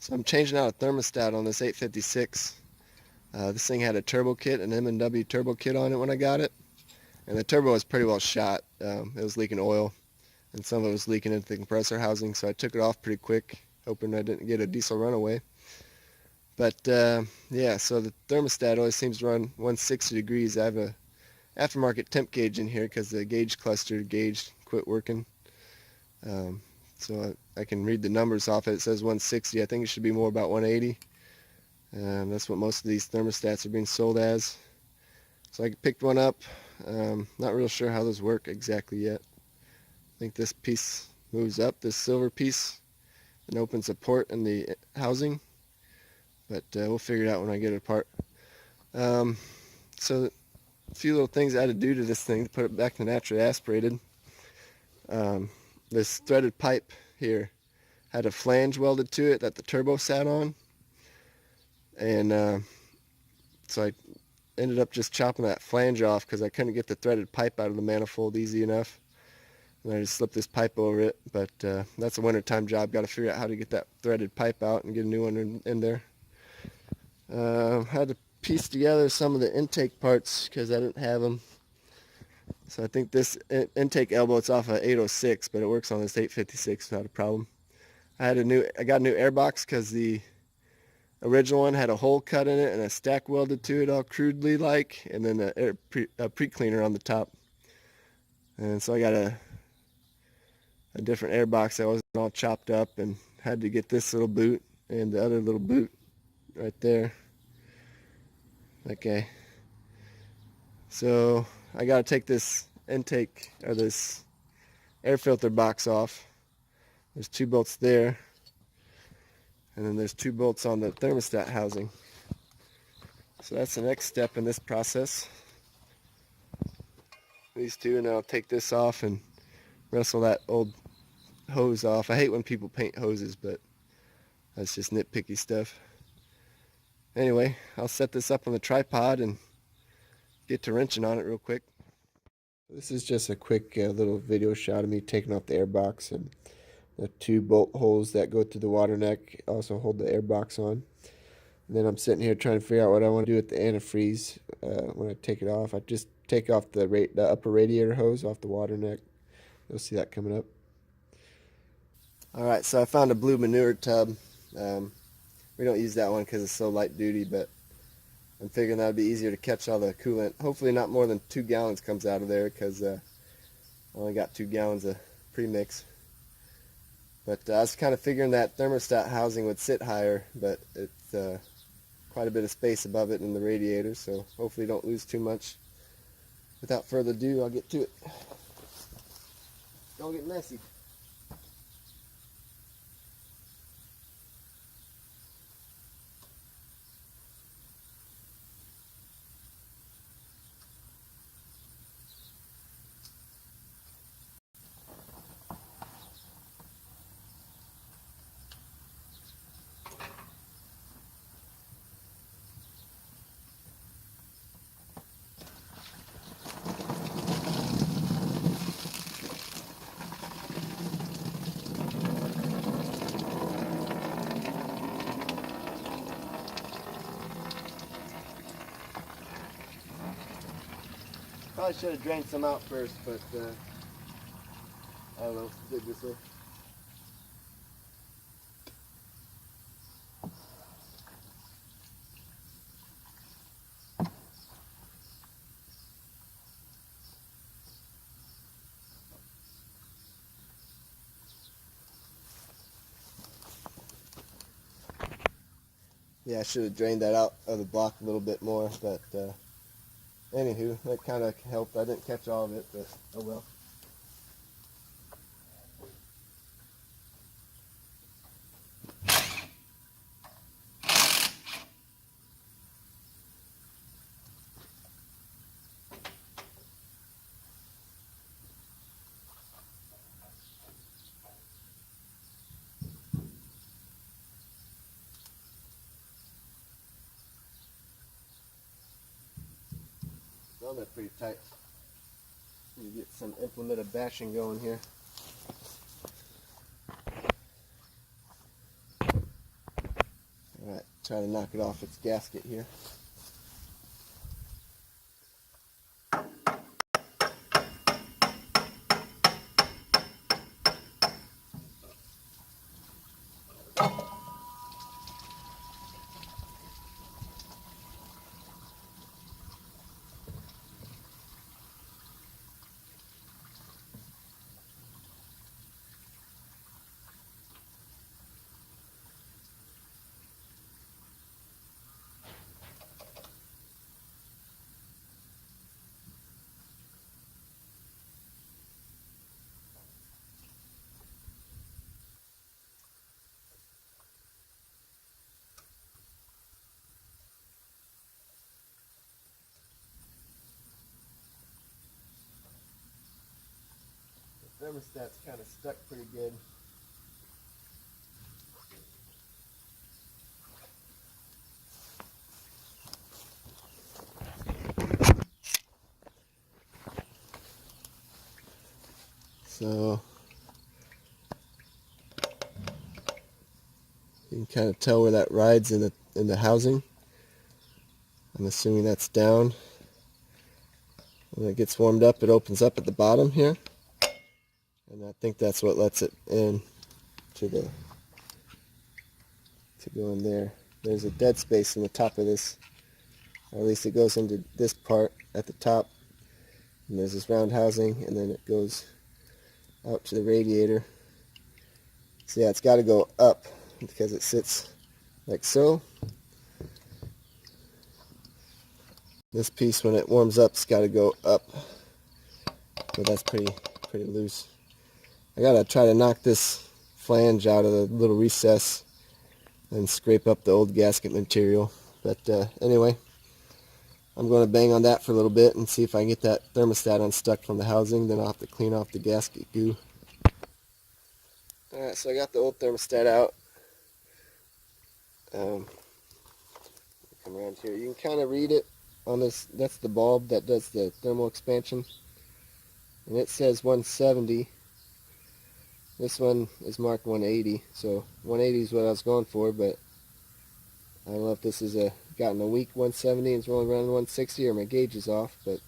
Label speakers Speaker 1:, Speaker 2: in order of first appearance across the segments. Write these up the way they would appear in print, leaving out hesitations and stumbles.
Speaker 1: So I'm changing out a thermostat on this 856. This thing had a turbo kit, an M&W turbo kit on it when I got it. And the turbo was pretty well shot. It was leaking oil, and some of it was leaking into the compressor housing, so I took it off pretty quick, hoping I didn't get a diesel runaway. But yeah, so the thermostat always seems to run 160 degrees. I have a aftermarket temp gauge in here because the gauge cluster gauge quit working. So I can read the numbers off it. It says 160. I think it should be more about 180. That's what most of these thermostats are being sold as. So I picked one up. Not real sure how those work exactly yet. I think this piece moves up, this silver piece, and opens a port in the housing. But we'll figure it out when I get it apart. So a few little things I had to do to this thing to put it back to naturally aspirated. This threaded pipe here had a flange welded to it that the turbo sat on, and so I ended up just chopping that flange off because I couldn't get the threaded pipe out of the manifold easy enough, and I just slipped this pipe over it. But that's a wintertime job. Got to figure out how to get that threaded pipe out and get a new one in there. Had to piece together some of the intake parts because I didn't have them. So I think this intake elbow, it's off a 806, but it works on this 856 without a problem. I got a new air box because the original one had a hole cut in it and a stack welded to it all crudely like, and then a pre-cleaner on the top. And so I got a different air box that wasn't all chopped up, and had to get this little boot and the other little boot right there. Okay. So I got to take this intake or this air filter box off. There's 2 bolts there, and then there's 2 bolts on the thermostat housing. So that's the next step in this process. These 2, and I'll take this off and wrestle that old hose off. I hate when people paint hoses, but that's just nitpicky stuff. Anyway, I'll set this up on the tripod and get to wrenching on it real quick. This is just a quick little video shot of me taking off the air box, and the 2 bolt holes that go through the water neck also hold the air box on. And then I'm sitting here trying to figure out what I want to do with the antifreeze when I take it off. I just take off the upper radiator hose off the water neck. You'll see that coming up. Alright, so I found a blue manure tub. We don't use that one because it's so light duty, but I'm figuring that would be easier to catch all the coolant. Hopefully not more than 2 gallons comes out of there, because I only got 2 gallons of premix. But I was kind of figuring that thermostat housing would sit higher, but it's quite a bit of space above it in the radiator, so hopefully don't lose too much. Without further ado, I'll get to it. Don't get messy. Probably should have drained some out first, but I don't know, did this way. Yeah, I should have drained that out of the block a little bit more, but anywho, that kind of helped. I didn't catch all of it, but oh well. Well, they're pretty tight. You get some implement of bashing going here. Try to knock it off its gasket here. The thermostat's kind of stuck pretty good. So you can kind of tell where that rides in the housing. I'm assuming that's down. When it gets warmed up, it opens up at the bottom here, and I think that's what lets it in to go in there. There's a dead space in the top of this, or at least it goes into this part at the top, and there's this round housing, and then it goes out to the radiator. So yeah, it's got to go up because it sits like so. This piece, when it warms up, it's got to go up, but that's pretty loose. I gotta try to knock this flange out of the little recess and scrape up the old gasket material. But anyway, I'm going to bang on that for a little bit and see if I can get that thermostat unstuck from the housing. Then I'll have to clean off the gasket goo. Alright, so I got the old thermostat out. Come around here. You can kind of read it on this. That's the bulb that does the thermal expansion. And it says 170. This one is marked 180. So 180 is what I was going for, but I don't know if this is gotten a weak 170 and it's rolling around 160, or my gauge is off, but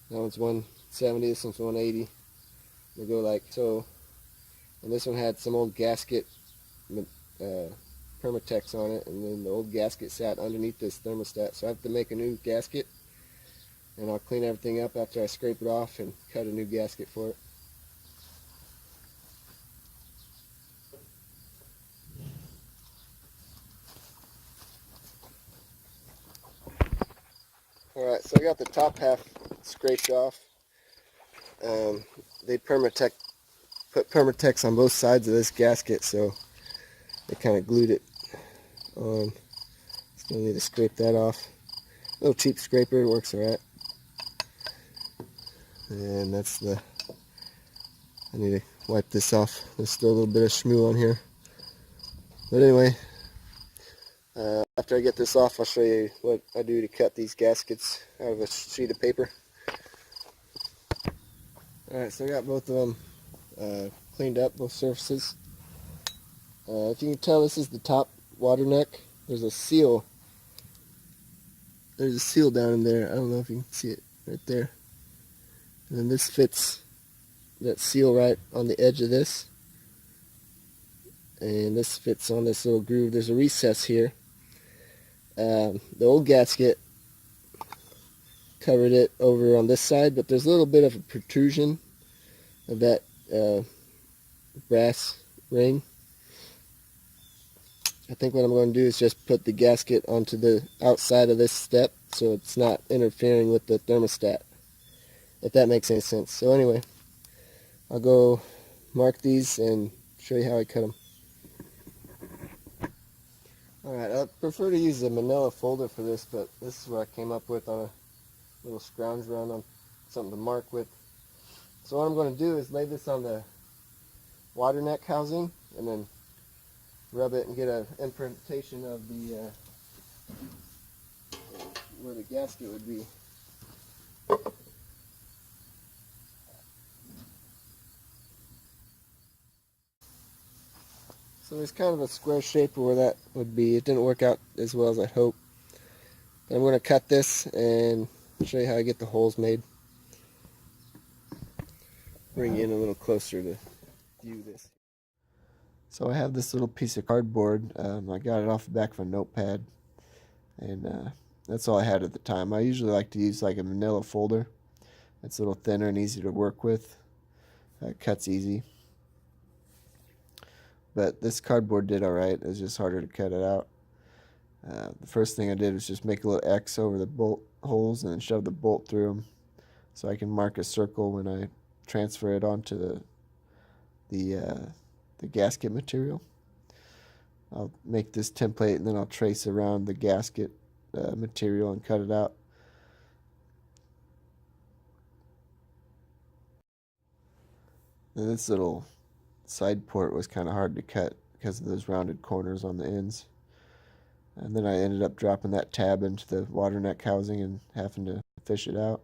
Speaker 1: that one's 170, this one's 180. They go like so. And this one had some old gasket Permatex on it, and then the old gasket sat underneath this thermostat. So I have to make a new gasket, and I'll clean everything up after I scrape it off and cut a new gasket for it. Alright, so I got the top half scraped off. They put Permatex on both sides of this gasket, so they kind of glued it on. Still need to scrape that off. Little cheap scraper, it works alright. And that's I need to wipe this off. There's still a little bit of schmoo on here. But anyway, after I get this off, I'll show you what I do to cut these gaskets out of a sheet of paper. Alright, so I got both of them cleaned up, both surfaces. If you can tell, this is the top water neck. There's a seal. There's a seal down in there. I don't know if you can see it right there. And then this fits that seal right on the edge of this. And this fits on this little groove. There's a recess here. The old gasket covered it over on this side, but there's a little bit of a protrusion of that brass ring. I think what I'm going to do is just put the gasket onto the outside of this step so it's not interfering with the thermostat, if that makes any sense. So anyway, I'll go mark these and show you how I cut them. Alright, I prefer to use a manila folder for this, but this is what I came up with on a little scrounge run on something to mark with. So what I'm going to do is lay this on the water neck housing and then rub it and get an imprintation of the where the gasket would be. So So there's kind of a square shape where that would be. It didn't work out as well as I hoped. But I'm going to cut this and show you how I get the holes made. Bring you in a little closer to view this. So I have this little piece of cardboard. I got it off the back of a notepad. And that's all I had at the time. I usually like to use like a manila folder. It's a little thinner and easier to work with. It cuts easy. But this cardboard did alright. It was just harder to cut it out. The first thing I did was just make a little X over the bolt holes and then shove the bolt through them so I can mark a circle when I transfer it onto the gasket material. I'll make this template and then I'll trace around the gasket material and cut it out. And this little side port was kind of hard to cut because of those rounded corners on the ends. And then I ended up dropping that tab into the water neck housing and having to fish it out.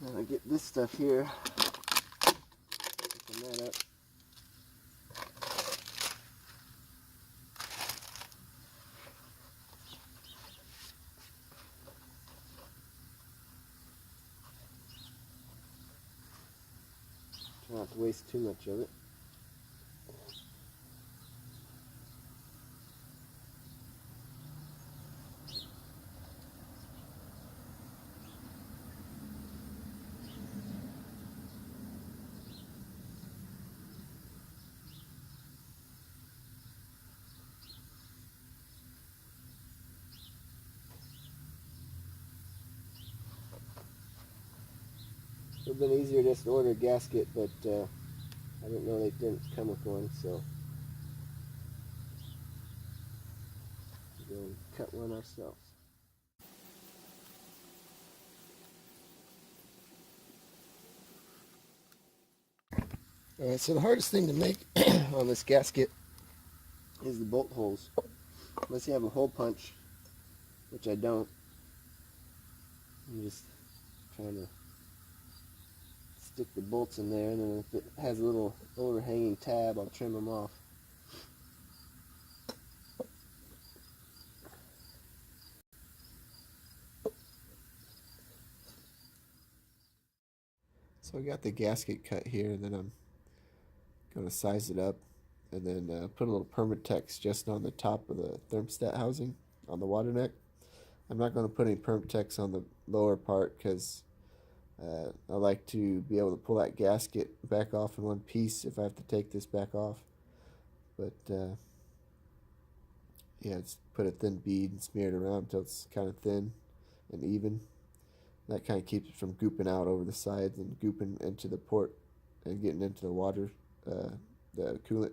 Speaker 1: Now I get this stuff here. Open that up. Try not to waste too much of it. It would have been easier just to order a gasket, but I didn't know they didn't come with one, so we'll go and cut one ourselves. Alright, so the hardest thing to make on this gasket is the bolt holes. Unless you have a hole punch, which I don't. I'm just trying to stick the bolts in there, and then if it has a little overhanging tab, I'll trim them off. So I got the gasket cut here, and then I'm going to size it up and then put a little Permatex just on the top of the thermostat housing on the water neck. I'm not going to put any Permatex on the lower part because I like to be able to pull that gasket back off in one piece if I have to take this back off. But yeah, just put a thin bead and smear it around until it's kind of thin and even. That kind of keeps it from gooping out over the sides and gooping into the port and getting into the water, the coolant.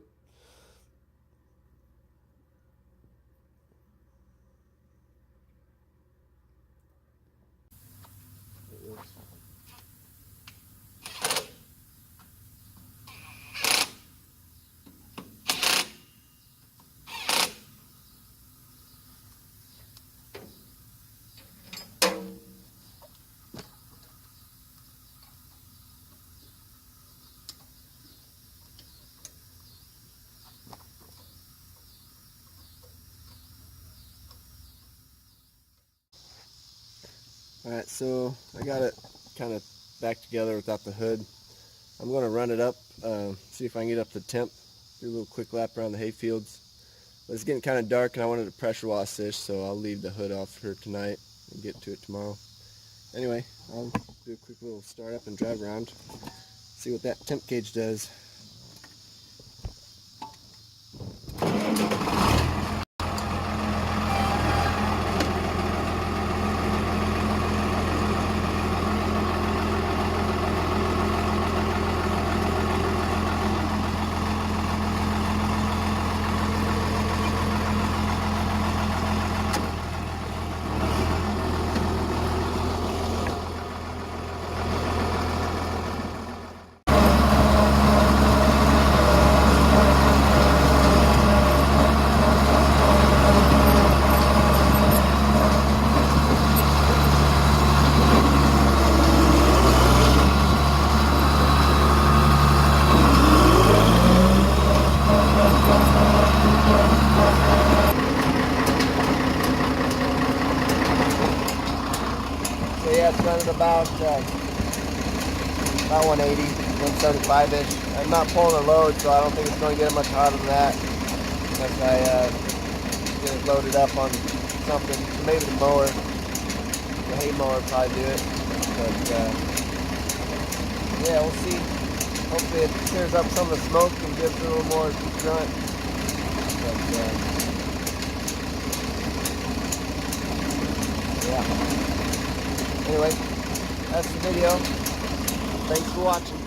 Speaker 1: Alright, so I got it kind of back together without the hood. I'm going to run it up, see if I can get up to temp, do a little quick lap around the hay fields. But it's getting kind of dark and I wanted to pressure wash this, so I'll leave the hood off for tonight and get to it tomorrow. Anyway, I'll do a quick little start up and drive around, see what that temp gauge does. about 180, 175-ish. I'm not pulling a load, so I don't think it's going to get much hotter than that unless I get it loaded up on something. Maybe the mower, the hay mower will probably do it. But yeah, we'll see. Hopefully it clears up some of the smoke and gives it a little more grunt. But yeah. Anyway, that's the video. Thanks for watching.